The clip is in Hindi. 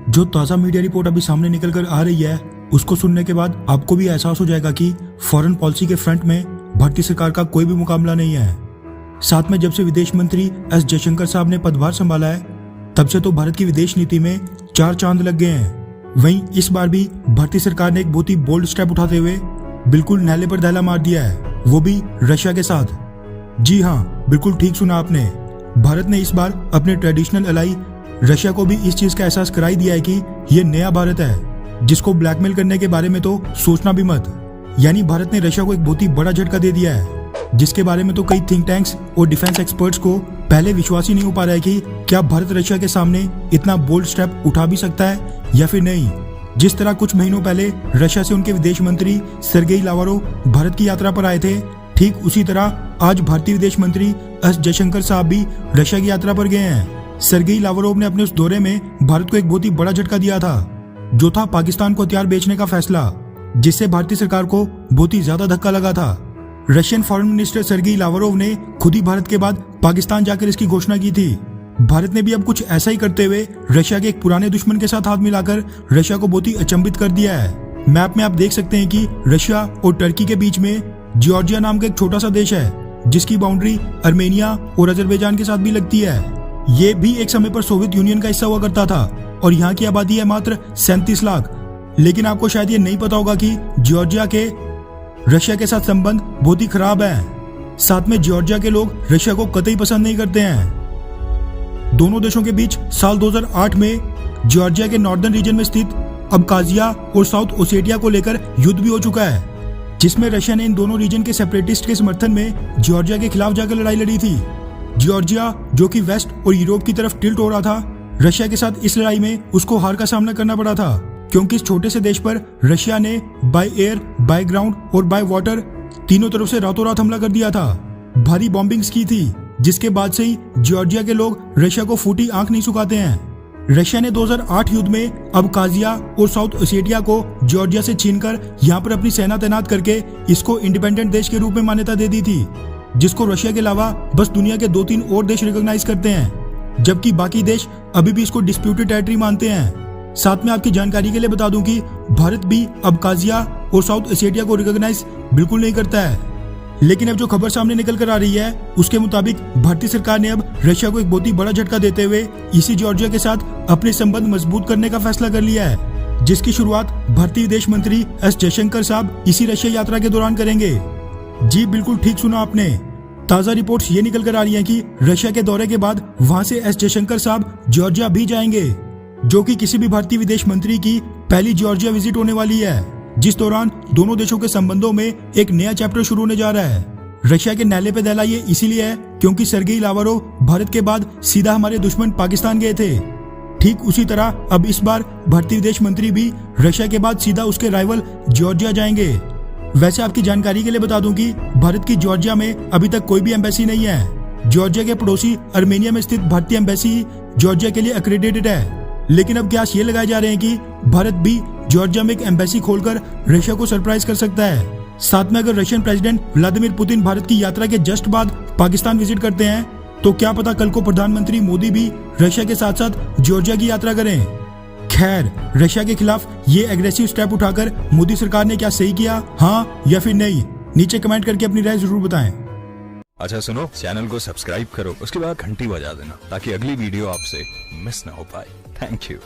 जो ताज़ा मीडिया रिपोर्ट अभी सामने निकल कर आ रही है उसको सुनने के बाद आपको भी एहसास हो जाएगा कि फॉरेन पॉलिसी के फ्रंट में भारतीय सरकार का कोई भी मुकाबला नहीं है। साथ में जब से विदेश मंत्री एस जयशंकर साहब ने पदभार संभाला है तब से तो भारत की विदेश नीति में 4 चांद लग गए हैं। वहीं इस बार भी भारतीय सरकार ने एक बहुत ही बोल्ड स्टेप उठाते हुए बिल्कुल नहले पर दहला मार दिया है, वो भी रशिया के साथ। जी हाँ, बिल्कुल ठीक सुना आपने। भारत ने इस बार अपने ट्रेडिशनल अलाई रशिया को भी इस चीज का एहसास कराई दिया है कि ये नया भारत है जिसको ब्लैकमेल करने के बारे में तो सोचना भी मत। यानी भारत ने रशिया को एक बहुत ही बड़ा झटका दे दिया है जिसके बारे में तो कई थिंक टैंक्स और डिफेंस एक्सपर्ट्स को पहले विश्वास ही नहीं हो पा रहा है कि क्या भारत रशिया के सामने इतना बोल्ड स्टेप उठा भी सकता है या फिर नहीं। जिस तरह कुछ महीनों पहले रशिया से उनके विदेश मंत्री सर्गेई लावरोव भारत की यात्रा पर आए थे, ठीक उसी तरह आज भारतीय विदेश मंत्री एस जयशंकर साहब भी रशिया की यात्रा पर गए हैं। सर्गेई लावरोव ने अपने उस दौरे में भारत को एक बहुत ही बड़ा झटका दिया था, जो था पाकिस्तान को हथियार बेचने का फैसला, जिससे भारतीय सरकार को बहुत ही ज्यादा धक्का लगा था। Russian foreign minister Sergey Lavrov ने खुद ही भारत के बाद पाकिस्तान जाकर इसकी घोषणा की थी। भारत ने भी अब कुछ ऐसा ही करते हुए रशिया के एक पुराने दुश्मन के साथ हाथ मिलाकर रशिया को बहुत ही अचंभित कर दिया है। मैप में आप देख सकते हैं कि रशिया और टर्की के बीच में जॉर्जिया नाम का एक छोटा सा देश है जिसकी बाउंड्री अर्मेनिया और अजरबैजान के साथ भी लगती है। ये भी एक समय पर सोवियत यूनियन का हिस्सा हुआ करता था और यहाँ की आबादी है मात्र 37 लाख। लेकिन आपको शायद ये नहीं पता होगा कि जॉर्जिया के रशिया के साथ संबंध बहुत ही खराब है। साथ में जॉर्जिया के लोग रशिया को कतई पसंद नहीं करते हैं। दोनों देशों के बीच साल 2008 में जॉर्जिया के नॉर्दर्न रीजन में स्थित अबकाजिया और साउथ ओसेटिया को लेकर युद्ध भी हो चुका है, जिसमें रशिया ने इन दोनों रीजन के सेपरेटिस्ट के समर्थन में जॉर्जिया के खिलाफ जाकर लड़ाई लड़ी थी। जॉर्जिया जो कि वेस्ट और यूरोप की तरफ टिल्ट हो रहा था, रशिया के साथ इस लड़ाई में उसको हार का सामना करना पड़ा था क्योंकि इस छोटे से देश पर रशिया ने बाय एयर, बाय ग्राउंड और बाय वाटर तीनों तरफ से रातों रात हमला कर दिया था। भारी बॉम्बिंग्स की थी, जिसके बाद से ही जॉर्जिया के लोग रशिया को फूटी आंख नहीं सुखाते हैं। रशिया ने 2008 युद्ध में अबकाजिया और साउथ ओसेटिया को जॉर्जिया से छीनकर यहाँ पर अपनी सेना तैनात करके इसको इंडिपेंडेंट देश के रूप में मान्यता दे दी थी, जिसको रशिया के अलावा बस दुनिया के 2-3 और देश रिकॉग्नाइज करते हैं, जबकि बाकी देश अभी भी इसको डिस्प्यूटेड टेरिटरी मानते हैं। साथ में आपकी जानकारी के लिए बता दूं कि भारत भी अबकाजिया और साउथ ओसेटिया को रिकॉग्नाइज बिल्कुल नहीं करता है। लेकिन अब जो खबर सामने निकल कर आ रही है उसके मुताबिक भारतीय सरकार ने अब रशिया को एक बहुत ही बड़ा झटका देते हुए इसी जॉर्जिया के साथ अपने संबंध मजबूत करने का फैसला कर लिया है, जिसकी शुरुआत भारतीय विदेश मंत्री एस जयशंकर साहब इसी रशिया यात्रा के दौरान करेंगे। जी बिल्कुल ठीक सुना आपने। ताज़ा रिपोर्ट्स ये निकल कर आ रही हैं कि रशिया के दौरे के बाद वहां से एस जयशंकर साहब जॉर्जिया भी जाएंगे, जो कि किसी भी भारतीय विदेश मंत्री की पहली जॉर्जिया विजिट होने वाली है, जिस दौरान दोनों देशों के संबंधों में एक नया चैप्टर शुरू होने जा रहा है। रशिया के नहले पे दहला ये इसीलिए है क्योंकि सर्गेई लावरोव भारत के बाद सीधा हमारे दुश्मन पाकिस्तान गए थे। ठीक उसी तरह अब इस बार भारतीय विदेश मंत्री भी रशिया के बाद सीधा उसके राइवल जॉर्जिया जाएंगे। वैसे आपकी जानकारी के लिए बता दूं कि भारत की जॉर्जिया में अभी तक कोई भी एम्बेसी नहीं है। जॉर्जिया के पड़ोसी अर्मेनिया में स्थित भारतीय एम्बेसी जॉर्जिया के लिए एक्रेडिटेड है। लेकिन अब कयास ये लगाए जा रहे हैं कि भारत भी जॉर्जिया में एक एम्बेसी खोलकर रशिया को सरप्राइज कर सकता है। साथ में अगर Russian president Vladimir Putin Bharat की यात्रा के जस्ट बाद पाकिस्तान विजिट करते हैं तो क्या पता कल को प्रधानमंत्री मोदी भी रशिया के साथ साथ जॉर्जिया की यात्रा करें। खैर, रशिया के खिलाफ ये एग्रेसिव स्टेप उठाकर मोदी सरकार ने क्या सही किया, हाँ या फिर नहीं, नीचे कमेंट करके अपनी राय जरूर बताएं। अच्छा सुनो, चैनल को सब्सक्राइब करो, उसके बाद घंटी बजा देना ताकि अगली वीडियो आपसे मिस ना हो पाए। Thank you.